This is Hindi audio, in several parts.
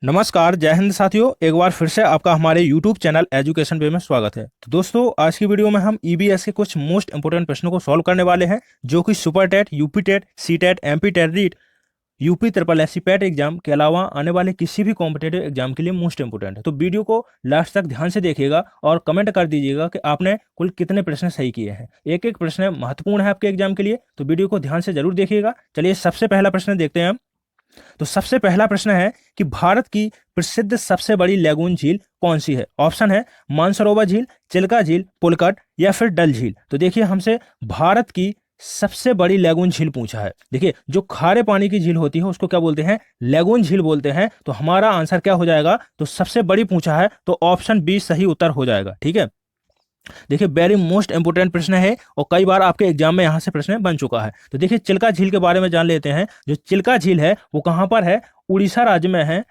नमस्कार, जय हिंद साथियों। एक बार फिर से आपका हमारे YouTube चैनल एजुकेशन वे में स्वागत है। तो दोस्तों, आज की वीडियो में हम ईबीएस के कुछ मोस्ट इंपोर्टेंट प्रश्नों को सॉल्व करने वाले हैं, जो कि super TET, UP TET, C TET, MP TET REET, UP triple SC PET exam के अलावा आने वाले किसी भी कॉम्पिटेटिव एग्जाम के लिए मोस्ट इंपोर्टेंट है। तो वीडियो को लास्ट तक ध्यान से देखिएगा और कमेंट कर दीजिएगा कि आपने कुल कितने प्रश्न सही किए हैं। एक एक प्रश्न महत्वपूर्ण है आपके एग्जाम के लिए, तो वीडियो को ध्यान से जरूर देखिएगा। चलिए सबसे पहला प्रश्न देखते हैं हम। तो सबसे पहला प्रश्न है कि भारत की प्रसिद्ध सबसे बड़ी लैगून झील कौन सी है। ऑप्शन है मानसरोवर झील, चिल्का झील, पुलकट या फिर डल झील। तो देखिए, हमसे भारत की सबसे बड़ी लैगून झील पूछा है। देखिए, जो खारे पानी की झील होती है उसको क्या बोलते हैं? लैगून झील बोलते हैं। तो हमारा आंसर क्या हो जाएगा? तो सबसे बड़ी पूछा है तो ऑप्शन बी सही उत्तर हो जाएगा। ठीक है, देखिए वेरी मोस्ट इंपोर्टेंट प्रश्न है और कई बार आपके एग्जाम में यहाँ से प्रश्न बन चुका है। तो देखिए, चिल्का झील के बारे में जान लेते हैं। जो चिल्का झील है वो कहाँ पर है? उड़ीसा राज्य में है।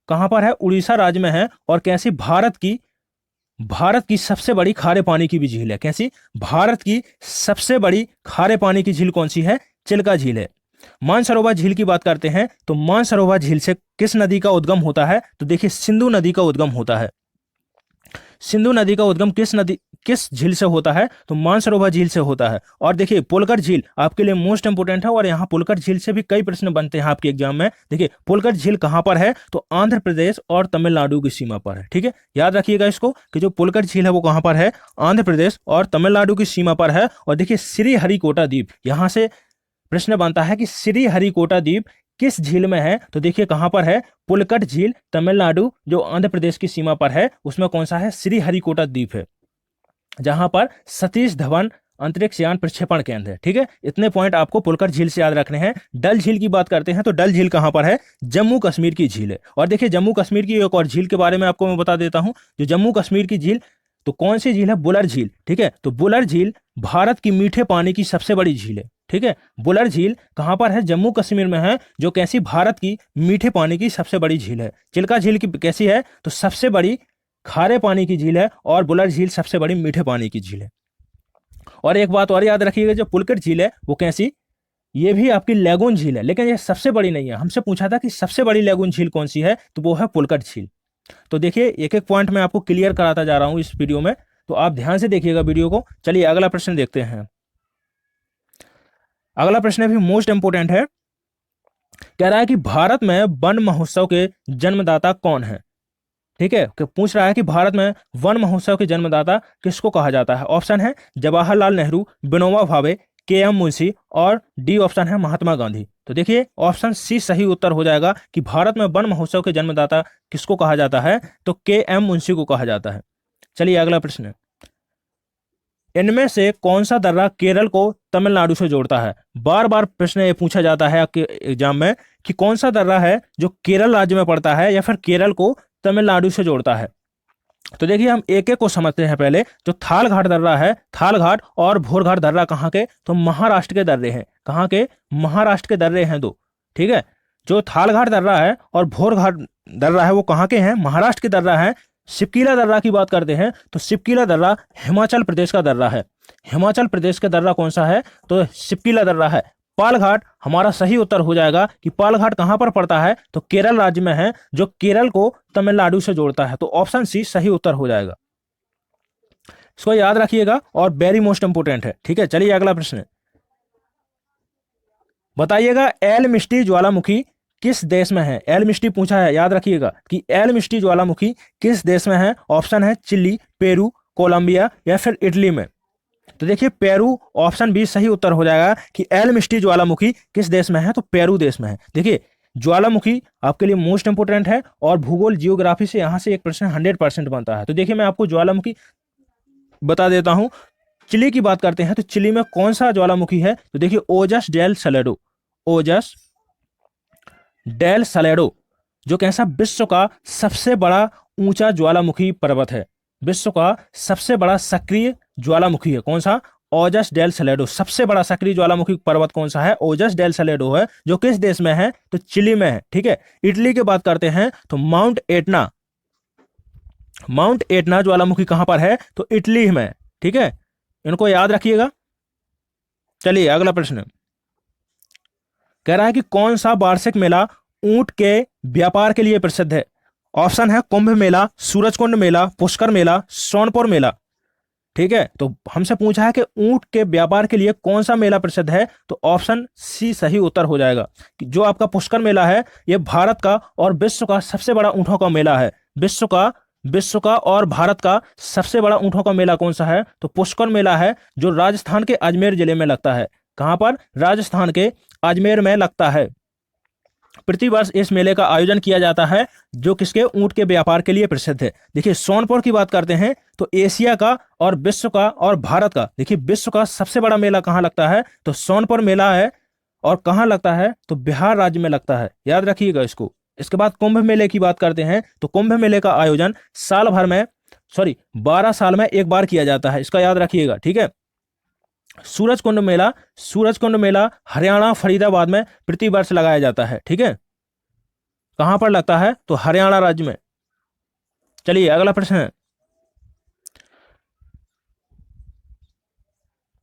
कहाँ पर है? उड़ीसा राज्य में है। और कैसी? भारत की सबसे बड़ी खारे पानी की भी झील है। कैसी? भारत की सबसे बड़ी खारे पानी की झील कौन सी है? चिल्का झील है। मानसरोवर झील की बात करते हैं तो मानसरोवर झील से किस नदी का उद्गम होता है? तो देखिए, सिंधु नदी का उद्गम होता है। सिंधु नदी का उद्गम किस झील से होता है? तो मानसरोवर झील से होता है। और देखिए, पुलकट झील आपके लिए मोस्ट इंपोर्टेंट है और यहाँ पुलकट झील से भी कई प्रश्न बनते हैं आपके एग्जाम में। देखिए, पुलकट झील कहाँ पर है? तो आंध्र प्रदेश और तमिलनाडु की सीमा पर है। ठीक है, याद रखिएगा इसको कि जो पुलकट झील है वो कहाँ पर है? आंध्र प्रदेश और तमिलनाडु की सीमा पर है। और देखिए, श्रीहरिकोटा द्वीप, यहाँ से प्रश्न बनता है कि श्रीहरिकोटा द्वीप किस झील में है? तो देखिए कहां पर है? पुलकट झील तमिलनाडु जो आंध्र प्रदेश की सीमा पर है उसमें कौन सा है? श्रीहरिकोटा द्वीप है, जहां पर सतीश धवन अंतरिक्ष यान प्रक्षेपण केंद्र है। ठीक है, इतने पॉइंट आपको पुलकट झील से याद रखने हैं। डल झील की बात करते हैं तो डल झील कहां पर है? जम्मू कश्मीर की झील है। और देखिए, जम्मू कश्मीर की एक और झील के बारे में आपको मैं बता देता हूं। जो जम्मू कश्मीर की झील, तो कौन सी झील है? बुलर झील। ठीक है, तो बुलर झील भारत की मीठे पानी की सबसे बड़ी झील है। ठीक है, बुलर झील कहां पर है? जम्मू कश्मीर में है, जो कैसी? भारत की मीठे पानी की सबसे बड़ी झील है। चिल्का झील की कैसी है? तो सबसे बड़ी खारे पानी की झील है और बुलर झील सबसे बड़ी मीठे पानी की झील है। और एक बात और याद रखिएगा, जो पुलकट झील है वो कैसी? ये भी आपकी लैगून झील है, लेकिन ये सबसे बड़ी नहीं है। हमसे पूछा था कि सबसे बड़ी लैगून झील कौन सी है, तो वो है पुलकट झील। तो देखिए, एक एक पॉइंट मैं आपको क्लियर कराता जा रहा हूं इस वीडियो में, तो आप ध्यान से देखिएगा वीडियो को। चलिए अगला प्रश्न देखते हैं। अगला प्रश्न भी मोस्ट इंपोर्टेंट है। कह रहा है कि भारत में वन महोत्सव के जन्मदाता कौन है? ठीक है, कि पूछ रहा है कि भारत में वन महोत्सव के जन्मदाता किसको कहा जाता है। ऑप्शन है जवाहरलाल नेहरू, विनोबा भावे, के एम मुंशी और डी ऑप्शन है महात्मा गांधी। तो देखिए, ऑप्शन सी सही उत्तर हो जाएगा कि भारत में वन महोत्सव के जन्मदाता किसको कहा जाता है? तो के एम मुंशी को कहा जाता है। चलिए अगला प्रश्न। इनमें से कौन सा दर्रा केरल को तमिलनाडु से जोड़ता है? बार बार प्रश्न ये पूछा जाता है आपके एग्जाम में कि कौन सा दर्रा है जो केरल राज्य में पड़ता है या फिर केरल को तमिलनाडु से जोड़ता है। तो देखिए, हम एक एक को समझते हैं पहले। जो थालघाट दर्रा है, थालघाट और भोरघाट दर्रा कहाँ के? तो महाराष्ट्र के दर्रे हैं। कहाँ के? महाराष्ट्र के दर्रे हैं दो। ठीक है, जो थालघाट दर्रा है और भोरघाट दर्रा है वो कहाँ के हैं? महाराष्ट्र के दर्रा है। सिपकीला दर्रा की बात करते हैं तो सिपकीला दर्रा हिमाचल प्रदेश का दर्रा है। हिमाचल प्रदेश का दर्रा कौन सा है? तो सिपकीला दर्रा है। पालघाट हमारा सही उत्तर हो जाएगा कि पालघाट कहां पर पड़ता है? तो केरल राज्य में है, जो केरल को तमिलनाडु से जोड़ता है। तो ऑप्शन सी सही उत्तर हो जाएगा। इसको याद रखिएगा और वेरी मोस्ट इंपोर्टेंट है। ठीक है, चलिए अगला प्रश्न। बताइएगा एलमिस्टी ज्वालामुखी किस देश में है? एलमिस्टी पूछा है, याद रखिएगा कि एलमिस्टी ज्वालामुखी किस देश में है। ऑप्शन है चिली, पेरू, कोलंबिया या फिर इटली में। तो देखिए, पेरू ऑप्शन बी सही उत्तर हो जाएगा कि एलमिस्टी ज्वालामुखी किस देश में है? तो पेरू देश में है। देखिए, ज्वालामुखी आपके लिए मोस्ट इंपोर्टेंट है और भूगोल जियोग्राफी से यहां से एक प्रश्न 100% बनता है। तो देखिए, मैं आपको ज्वालामुखी बता देता हूं। चिली की बात करते हैं तो चिली में कौन सा ज्वालामुखी है? तो देखिए, ओजस डेल सलेडो, ओजस डेल सलेडो, जो कैसा विश्व का सबसे बड़ा ऊंचा ज्वालामुखी पर्वत है। विश्व का सबसे बड़ा सक्रिय ज्वालामुखी है। कौन सा? ओजस डेल सलेडो। सबसे बड़ा सक्रिय ज्वालामुखी पर्वत कौन सा है? ओजस डेल सलेडो है, जो किस देश में है? तो चिली में है। ठीक है, इटली की बात करते हैं तो माउंट एटना, माउंट एटना ज्वालामुखी कहां पर है? तो इटली में। ठीक है, इनको याद रखिएगा। चलिए अगला प्रश्न। कह रहा है कि कौन सा वार्षिक मेला ऊंट के व्यापार के लिए प्रसिद्ध है? ऑप्शन है कुंभ मेला, सूरजकुंड मेला, पुष्कर मेला, सोनपुर मेला। ठीक है, तो हमसे पूछा है कि ऊंट के व्यापार के लिए कौन सा मेला प्रसिद्ध है, तो ऑप्शन सी सही उत्तर हो जाएगा कि जो आपका पुष्कर मेला है ये भारत का और विश्व का सबसे बड़ा ऊंटों का मेला है। विश्व का और भारत का सबसे बड़ा ऊंटों का मेला कौन सा है, तो पुष्कर मेला है, जो राजस्थान के अजमेर जिले में लगता है। कहां पर, राजस्थान के अजमेर में लगता है। प्रतिवर्ष इस मेले का आयोजन किया जाता है, जो किसके, ऊंट के व्यापार के लिए प्रसिद्ध है। देखिए सोनपुर की बात करते हैं तो एशिया का और विश्व का और भारत का, देखिए विश्व का सबसे बड़ा मेला कहाँ लगता है, तो सोनपुर मेला है। और कहाँ लगता है, तो बिहार राज्य में लगता है, याद रखिएगा इसको। इसके बाद कुंभ मेले की बात करते हैं तो कुंभ मेले का आयोजन साल भर में 12 साल में एक बार किया जाता है, इसका याद रखिएगा। ठीक है, सूरजकुंड मेला हरियाणा फरीदाबाद में प्रतिवर्ष लगाया जाता है। ठीक है, कहां पर लगता है, तो हरियाणा राज्य में। चलिए अगला प्रश्न है,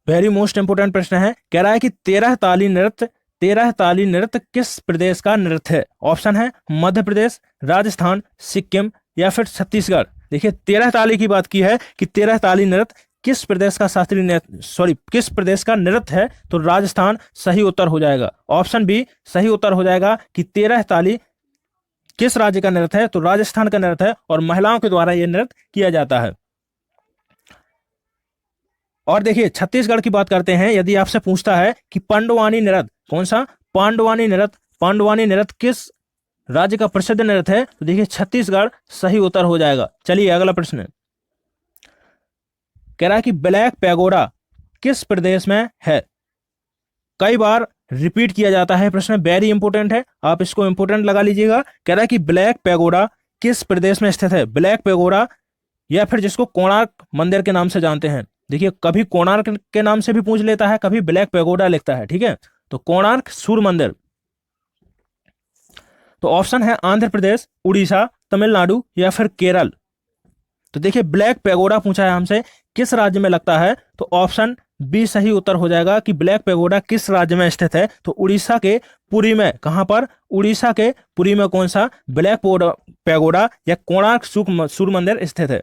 वेरी मोस्ट इंपोर्टेंट प्रश्न है। कह रहा है कि 13 ताली नृत्य किस प्रदेश का नृत्य है। ऑप्शन है मध्य प्रदेश, राजस्थान, सिक्किम या फिर छत्तीसगढ़। देखिए 13 ताली की बात की है कि 13 ताली नृत्य किस प्रदेश का शास्त्रीय नृत्य, किस प्रदेश का नृत्य है, तो राजस्थान सही उत्तर हो जाएगा। ऑप्शन बी सही उत्तर हो जाएगा कि 13 ताली किस राज्य का नृत्य है, तो राजस्थान का नृत्य है और महिलाओं के द्वारा यह नृत्य किया जाता है। और देखिए छत्तीसगढ़ की बात करते हैं, यदि आपसे पूछता है कि पांडवानी नृत्य कौन सा, पांडवानी नृत्य किस राज्य का प्रसिद्ध नृत्य है, तो देखिए छत्तीसगढ़ सही उत्तर हो जाएगा। चलिए अगला प्रश्न कह रहा है कि ब्लैक पैगोडा किस प्रदेश में है। कई बार रिपीट किया जाता है प्रश्न, वेरी इंपोर्टेंट है, आप इसको इंपोर्टेंट लगा लीजिएगा। कह रहा है कि ब्लैक पैगोडा किस प्रदेश में स्थित है। ब्लैक पैगोडा या फिर जिसको कोणार्क मंदिर के नाम से जानते हैं, देखिए कभी कोणार्क के नाम से भी पूछ लेता है, कभी ब्लैक पैगोडा लिखता है। ठीक है, तो कोणार्क सूर्य मंदिर। तो ऑप्शन है आंध्र प्रदेश, उड़ीसा, तमिलनाडु या फिर केरल। तो देखिए ब्लैक पैगोडा पूछा है हमसे किस राज्य में लगता है, तो ऑप्शन बी सही उत्तर हो जाएगा कि ब्लैक पैगोडा किस राज्य में स्थित है, तो उड़ीसा के पुरी में। कहां पर, उड़ीसा के पुरी में कौन सा ब्लैक पैगोडा या कोणार्क सूर्य मंदिर स्थित है,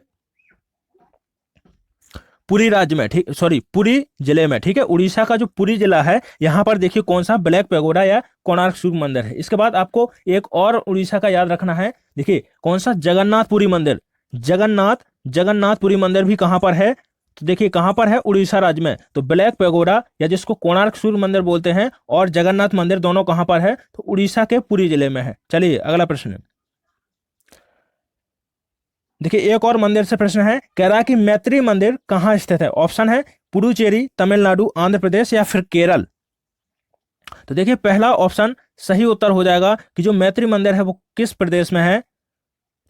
पुरी राज्य में। ठीक, पुरी जिले में। ठीक है, उड़ीसा का जो पुरी जिला है यहां पर देखिए कौन सा ब्लैक पैगोडा या कोणार्क सूर्य मंदिर है। इसके बाद आपको एक और उड़ीसा का याद रखना है, देखिए कौन सा, जगन्नाथपुरी मंदिर। जगन्नाथपुरी मंदिर भी कहां पर है, तो देखिए कहां पर है, उड़ीसा राज्य में। तो ब्लैक पैगोडा या जिसको कोणार्क सूर्य मंदिर बोलते हैं और जगन्नाथ मंदिर दोनों कहां पर है, तो उड़ीसा के पुरी जिले में है। चलिए अगला प्रश्न देखिए, एक और मंदिर से प्रश्न है। कह रहा है कि मैत्री मंदिर कहां स्थित है। ऑप्शन है पुडुचेरी, तमिलनाडु, आंध्र प्रदेश या फिर केरल। तो देखिए पहला ऑप्शन सही उत्तर हो जाएगा कि जो मैत्री मंदिर है वो किस प्रदेश में है,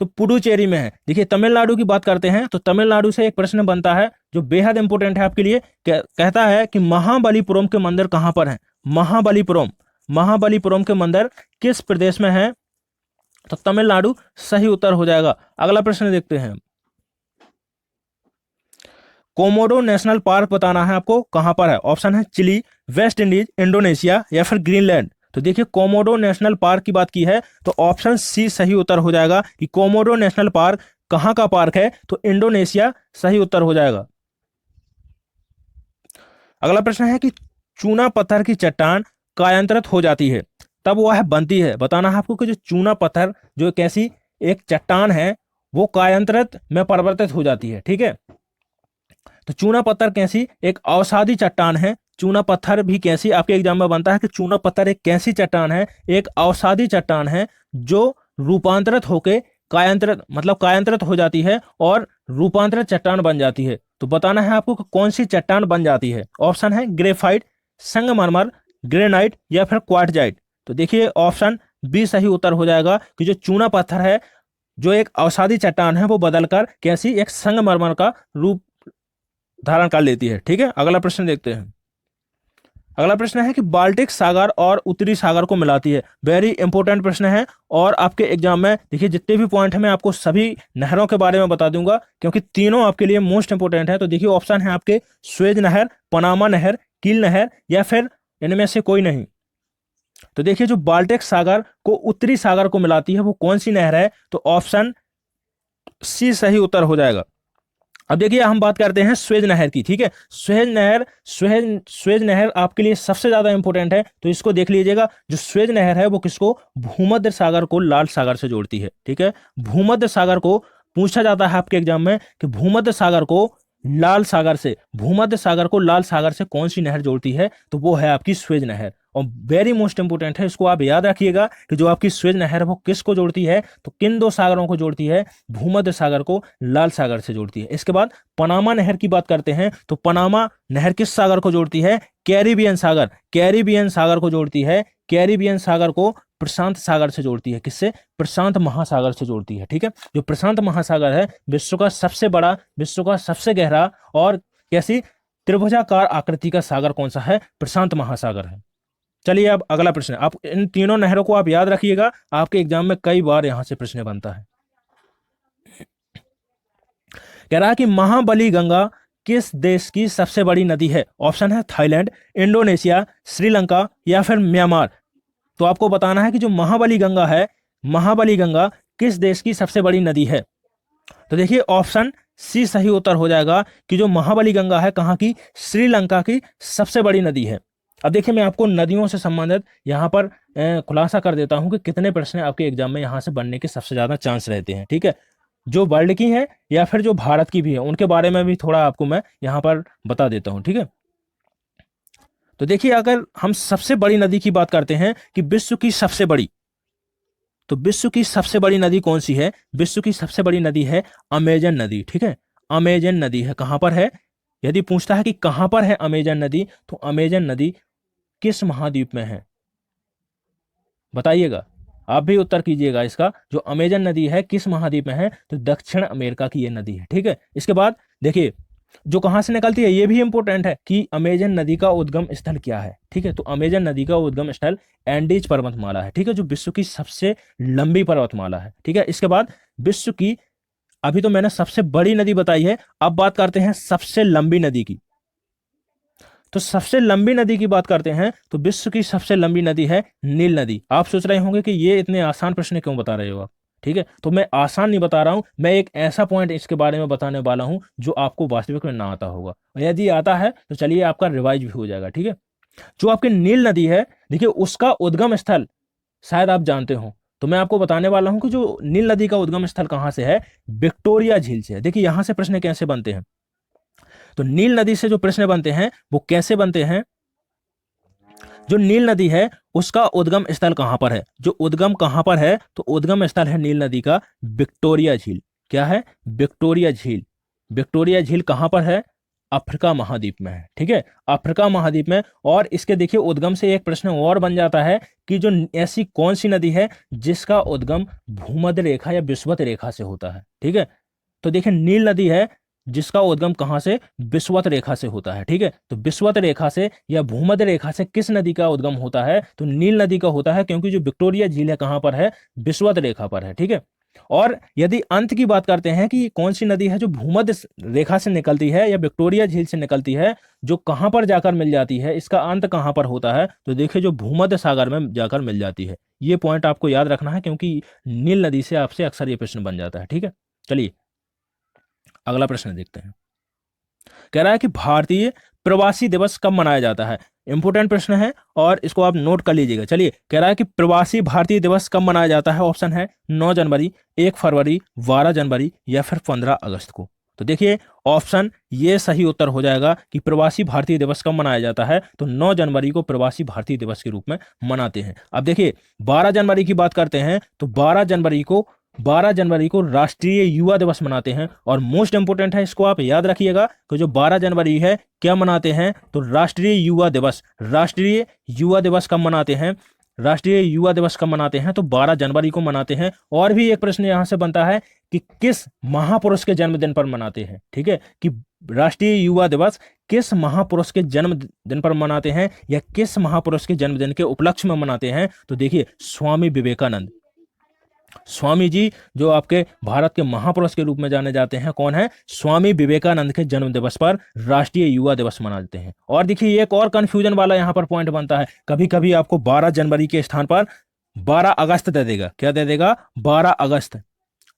तो पुडुचेरी में है। देखिए तमिलनाडु की बात करते हैं तो तमिलनाडु से एक प्रश्न बनता है जो बेहद इंपॉर्टेंट है आपके लिए। कहता है कि महाबलीपुरम के मंदिर कहां पर है। महाबलीपुरम के मंदिर किस प्रदेश में है, तो तमिलनाडु सही उत्तर हो जाएगा। अगला प्रश्न देखते हैं, कोमोडो नेशनल पार्क बताना है आपको कहां पर है। ऑप्शन है चिली, वेस्ट इंडीज, इंडोनेशिया या फिर ग्रीनलैंड। तो देखिए कोमोडो नेशनल पार्क की बात की है तो ऑप्शन सी सही उत्तर हो जाएगा कि कोमोडो नेशनल पार्क कहां का पार्क है, तो इंडोनेशिया सही उत्तर हो जाएगा। अगला प्रश्न है कि चूना पत्थर की चट्टान कायांतरित हो जाती है तब वह बनती है। बताना है आपको कि जो चूना पत्थर जो कैसी एक चट्टान है वो कायांतरित में परिवर्तित हो जाती है। ठीक है, तो चूना पत्थर कैसी एक अवसादी चट्टान है। चूना पत्थर भी कैसी आपके एग्जाम में बनता है कि चूना पत्थर एक कैसी चट्टान है, एक अवसादी चट्टान है जो रूपांतरित होके कायांतरित हो जाती है और रूपांतरित चट्टान बन जाती है। तो बताना है आपको कि कौन सी चट्टान बन जाती है। ऑप्शन है ग्रेफाइट, संगमरमर, ग्रेनाइट या फिर क्वार्टजाइट। तो देखिए ऑप्शन बी सही उत्तर हो जाएगा कि जो चूना पत्थर है जो एक अवसादी चट्टान है वो बदलकर कैसी एक संगमरमर का रूप धारण कर लेती है। ठीक है, अगला प्रश्न देखते हैं। अगला प्रश्न है कि बाल्टिक सागर और उत्तरी सागर को मिलाती है। वेरी इंपॉर्टेंट प्रश्न है और आपके एग्जाम में देखिए जितने भी पॉइंट है मैं आपको सभी नहरों के बारे में बता दूंगा क्योंकि तीनों आपके लिए मोस्ट इंपोर्टेंट है। तो देखिए ऑप्शन है आपके स्वेज नहर, पनामा नहर, कील नहर या फिर इनमें से कोई नहीं। तो देखिए जो बाल्टिक सागर को उत्तरी सागर को मिलाती है वो कौन सी नहर है, तो ऑप्शन सी सही उत्तर हो जाएगा। अब देखिए हम बात करते हैं स्वेज नहर की, ठीक है। स्वेज नहर आपके लिए सबसे ज्यादा इंपॉर्टेंट है, तो इसको देख लीजिएगा। जो स्वेज नहर है वो किसको, भूमध्य सागर को लाल सागर से जोड़ती है, ठीक है। भूमध्य सागर को पूछा जाता है आपके एग्जाम में कि भूमध्य सागर को लाल सागर से, भूमध्य सागर को लाल सागर से कौन सी नहर जोड़ती है, तो वो है आपकी स्वेज नहर। और वेरी मोस्ट इंपोर्टेंट है, इसको आप याद रखिएगा कि जो आपकी स्वेज नहर है वो किसको जोड़ती है, तो किन दो सागरों को जोड़ती है, भूमध्य सागर को लाल सागर से जोड़ती है। इसके बाद पनामा नहर की बात करते हैं, तो पनामा नहर किस सागर को जोड़ती है, कैरिबियन सागर, कैरिबियन सागर को जोड़ती है। कैरिबियन सागर को प्रशांत सागर से जोड़ती है, किससे, प्रशांत महासागर से जोड़ती है, ठीक है। जो प्रशांत महासागर है विश्व का सबसे बड़ा, विश्व का सबसे गहरा और कैसी त्रिभुजाकार आकृति का सागर कौन सा है, प्रशांत महासागर है। चलिए अब अगला प्रश्न, आप इन तीनों नहरों को आप याद रखिएगा, आपके एग्जाम में कई बार यहां से प्रश्न बनता है। कह रहा है कि महाबली गंगा किस देश की सबसे बड़ी नदी है, ऑप्शन है थाईलैंड, इंडोनेशिया, श्रीलंका या फिर म्यांमार। तो आपको बताना है कि जो महाबली गंगा है, महाबली गंगा किस देश की सबसे बड़ी नदी है। तो देखिए ऑप्शन सी सही उत्तर हो जाएगा कि जो महाबली गंगा है कहाँ की, श्रीलंका की सबसे बड़ी नदी है। अब देखिए मैं आपको नदियों से संबंधित यहाँ पर खुलासा कर देता हूं कि कितने प्रश्न आपके एग्जाम में यहाँ से बनने के सबसे ज्यादा चांस रहते हैं, ठीक है। जो वर्ल्ड की है या फिर जो भारत की भी है उनके बारे में भी थोड़ा आपको मैं यहाँ पर बता देता हूँ, ठीक है। तो देखिए अगर हम सबसे बड़ी नदी की बात करते हैं कि विश्व की सबसे बड़ी, तो विश्व की सबसे बड़ी नदी कौन सी है, विश्व की सबसे बड़ी नदी है अमेजन नदी, ठीक है। अमेजन नदी है, कहां पर है, यदि पूछता है कि कहां पर है अमेजन नदी, तो अमेजन नदी किस महाद्वीप में है, बताइएगा, आप भी उत्तर कीजिएगा इसका। जो अमेजन नदी है किस महाद्वीप में है, तो दक्षिण अमेरिका की ये नदी है, ठीक है। इसके बाद देखिए जो कहां से निकलती है ये भी इंपॉर्टेंट है कि अमेजन नदी का उद्गम स्थल क्या है, ठीक है। तो अमेजन नदी का उद्गम स्थल एंडीज पर्वतमाला है, ठीक है, जो विश्व की सबसे लंबी पर्वतमाला है, ठीक है। इसके बाद विश्व की, अभी तो मैंने सबसे बड़ी नदी बताई है, अब बात करते हैं सबसे लंबी नदी की। तो सबसे लंबी नदी की बात करते हैं तो विश्व की सबसे लंबी नदी है नील नदी। आप सोच रहे होंगे कि ये इतने आसान प्रश्न क्यों बता रहे हो आप, ठीक है। तो मैं आसान नहीं बता रहा हूं, मैं एक ऐसा पॉइंट इसके बारे में बताने वाला हूं जो आपको वास्तविक में ना आता होगा, और यदि आता है तो चलिए आपका रिवाइज भी हो जाएगा, ठीक है। जो आपकी नील नदी है देखिए उसका उद्गम स्थल शायद आप जानते हो, तो मैं आपको बताने वाला हूं कि जो नील नदी का उद्गम स्थल कहां से है, विक्टोरिया झील से है। देखिए यहां से प्रश्न कैसे बनते हैं, तो नील नदी से जो प्रश्न बनते हैं वो कैसे बनते हैं, जो नील नदी है उसका उद्गम स्थल कहां पर है, जो उद्गम कहां पर है, तो उद्गम स्थल है नील नदी का विक्टोरिया झील। क्या है, विक्टोरिया झील। विक्टोरिया झील कहां पर है, अफ्रीका महाद्वीप में है, ठीक है, अफ्रीका महाद्वीप में। और इसके देखिए उद्गम से एक प्रश्न और बन जाता है कि जो ऐसी कौन सी नदी है जिसका उद्गम भूमध्य रेखा या विषुवत रेखा से होता है, ठीक है। तो देखिए नील नदी है जिसका उद्गम कहां से, विषुवत रेखा से होता है, ठीक है। तो विषुवत रेखा से या भूमध्य रेखा से किस नदी का उद्गम होता है, तो नील नदी का होता है, क्योंकि जो विक्टोरिया झील है कहां पर है, विषुवत रेखा पर है, ठीक है। और यदि अंत की बात करते हैं कि कौन सी नदी है जो भूमध्य रेखा से निकलती है या विक्टोरिया झील से निकलती है, जो कहां पर जाकर मिल जाती है, इसका अंत कहां पर होता है, तो देखिए जो भूमध्य सागर में जाकर मिल जाती है। ये पॉइंट आपको याद रखना है क्योंकि नील नदी से आपसे अक्सर ये प्रश्न बन जाता है, ठीक है। चलिए अगला प्रश्न देखते हैं। कह रहा है कि भारतीय प्रवासी दिवस कब मनाया जाता है, इंपोर्टेंट प्रश्न है और इसको आप नोट कर लीजिएगा। चलिए कह रहा है कि प्रवासी भारतीय दिवस कब मनाया जाता है, ऑप्शन है 9 जनवरी, 1 फरवरी, 12 जनवरी या फिर 15 अगस्त को। तो देखिए ऑप्शन ये सही उत्तर हो जाएगा कि प्रवासी भारतीय दिवस कब मनाया जाता है, तो 9 जनवरी को प्रवासी भारतीय दिवस के रूप में मनाते हैं। अब देखिए 12 जनवरी की बात करते हैं तो 12 जनवरी को राष्ट्रीय युवा दिवस मनाते हैं। और मोस्ट इंपोर्टेंट है, इसको आप याद रखिएगा कि जो 12 जनवरी है क्या मनाते हैं, तो राष्ट्रीय युवा दिवस। राष्ट्रीय युवा दिवस कब मनाते हैं, राष्ट्रीय युवा दिवस कब मनाते हैं, तो 12 जनवरी को मनाते हैं। और भी एक प्रश्न यहां से बनता है कि किस महापुरुष के जन्मदिन पर मनाते हैं, ठीक है, कि राष्ट्रीय युवा दिवस किस महापुरुष के जन्मदिन पर मनाते हैं या किस महापुरुष के जन्मदिन के उपलक्ष्य में मनाते हैं, तो देखिए स्वामी विवेकानंद। स्वामी जी जो आपके भारत के महापुरुष के रूप में जाने जाते हैं, कौन है? स्वामी विवेकानंद के जन्म दिवस पर राष्ट्रीय युवा दिवस मनाते हैं। और देखिए एक और कंफ्यूजन वाला यहाँ पर पॉइंट बनता है, कभी कभी आपको 12 जनवरी के स्थान पर 12 अगस्त दे देगा। क्या दे देगा? 12 अगस्त।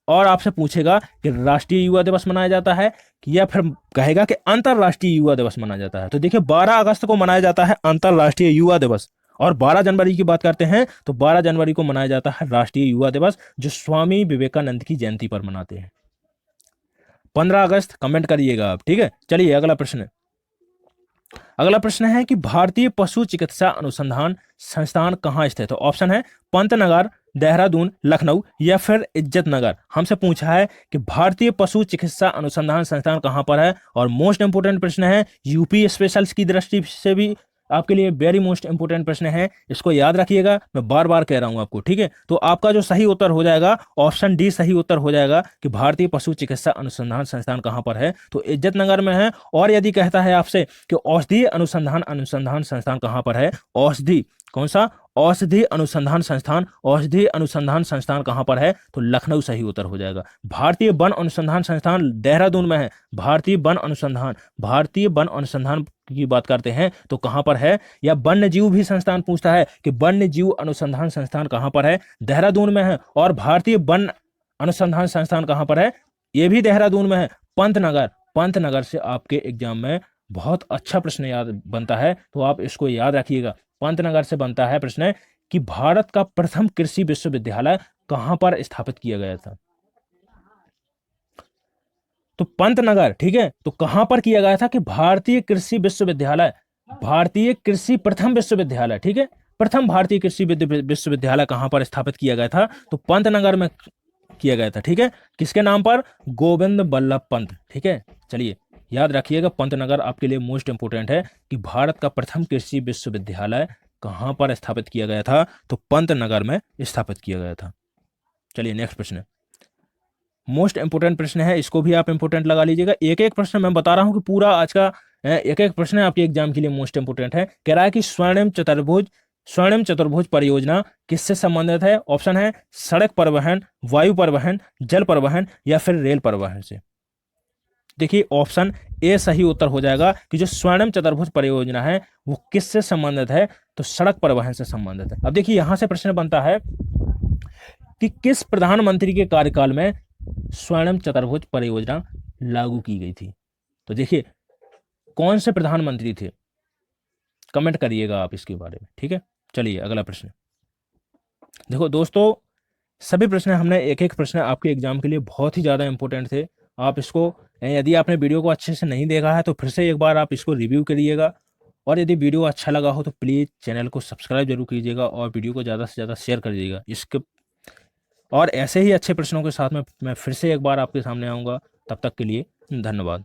और आपसे पूछेगा कि राष्ट्रीय युवा दिवस मनाया जाता है या फिर कहेगा कि अंतरराष्ट्रीय युवा दिवस मनाया जाता है। तो देखिए 12 अगस्त को मनाया जाता है अंतरराष्ट्रीय युवा दिवस, और 12 जनवरी की बात करते हैं तो 12 जनवरी को मनाया जाता है राष्ट्रीय युवा दिवस, जो स्वामी विवेकानंद की जयंती पर मनाते हैं। 15 अगस्त कमेंट करिएगा आप, ठीक है। चलिए अगला प्रश्न। अगला प्रश्न है कि भारतीय पशु चिकित्सा अनुसंधान संस्थान कहाँ स्थित है? तो ऑप्शन है पंतनगर, देहरादून, लखनऊ या फिर इज्जत नगर। हमसे पूछा है कि भारतीय पशु चिकित्सा अनुसंधान संस्थान कहाँ पर है, और मोस्ट इंपोर्टेंट प्रश्न है, यूपी स्पेशल्स की दृष्टि से भी आपके लिए वेरी मोस्ट इंपोर्टेंट प्रश्न है, इसको याद रखिएगा, मैं बार बार कह रहा हूं आपको, ठीक है। तो आपका जो सही उत्तर हो जाएगा ऑप्शन डी सही उत्तर हो जाएगा कि भारतीय पशु चिकित्सा अनुसंधान संस्थान कहाँ पर है, तो इज्जत नगर में है। और यदि कहता है आपसे कि औषधीय अनुसंधान अनुसंधान संस्थान कहाँ पर है, औषधि कौन सा? औषधि अनुसंधान संस्थान, औषधि अनुसंधान संस्थान कहाँ पर है, तो लखनऊ सही उत्तर हो जाएगा। भारतीय वन अनुसंधान संस्थान देहरादून में है। भारतीय वन अनुसंधान की बात करते हैं तो कहां पर है, या वन्य जीव भी संस्थान पूछता है कि वन्य जीव अनुसंधान संस्थान कहां पर है, देहरादून में है। और भारतीय वन अनुसंधान संस्थान कहां पर है, ये भी देहरादून में है, पंतनगर। पंतनगर से आपके एग्जाम में बहुत अच्छा प्रश्न याद बनता है, तो आप इसको याद रखिएगा। पंतनगर से बनता है प्रश्न कि भारत का प्रथम कृषि विश्वविद्यालय कहां पर स्थापित किया गया था, तो पंतनगर, ठीक है। तो कहां पर किया गया था कि भारतीय कृषि विश्वविद्यालय, भारतीय कृषि प्रथम विश्वविद्यालय, ठीक है। प्रथम भारतीय कृषि विश्वविद्यालय कहां पर स्थापित किया गया था, तो पंतनगर में किया गया था, ठीक है। किसके नाम पर? गोविंद बल्लभ पंत, ठीक है। चलिए याद रखिएगा, पंतनगर आपके लिए मोस्ट इंपोर्टेंट है कि भारत का प्रथम कृषि विश्वविद्यालय कहां पर स्थापित किया गया था, तो पंतनगर में स्थापित किया गया था। चलिए नेक्स्ट प्रश्न, मोस्ट इंपोर्टेंट प्रश्न है, इसको भी आप इंपोर्टेंट लगा लीजिएगा। एक एक प्रश्न मैं बता रहा हूं कि पूरा आज का एक एक प्रश्न आपके एग्जाम के लिए मोस्ट इंपोर्टेंट है। कह रहा है कि स्वर्णिम चतुर्भुज परियोजना किससे संबंधित है? ऑप्शन है सड़क परिवहन, वायु परिवहन, जल परिवहन या फिर रेल परिवहन से। देखिए ऑप्शन ए सही उत्तर हो जाएगा कि जो स्वर्णिम चतुर्भुज परियोजना है वो किससे संबंधित है, तो सड़क परिवहन से संबंधित है। अब देखिए यहां से प्रश्न बनता है कि किस प्रधानमंत्री के कार्यकाल में स्वर्णिम चतुर्भुज परियोजना लागू की गई थी, तो देखिए कौन से प्रधानमंत्री थे, कमेंट करिएगा आप इसके बारे में, ठीक है। चलिए अगला प्रश्न। देखो दोस्तों, सभी प्रश्न हमने एक एक प्रश्न आपके एग्जाम के लिए बहुत ही ज़्यादा इंपॉर्टेंट थे। आप इसको, यदि आपने वीडियो को अच्छे से नहीं देखा है तो फिर से एक बार आप इसको रिव्यू करिएगा, और यदि वीडियो अच्छा लगा हो तो प्लीज़ चैनल को सब्सक्राइब जरूर कीजिएगा और वीडियो को ज़्यादा से ज़्यादा शेयर करिएगा। इसके और ऐसे ही अच्छे प्रश्नों के साथ मैं फिर से एक बार आपके सामने आऊँगा। तब तक के लिए धन्यवाद।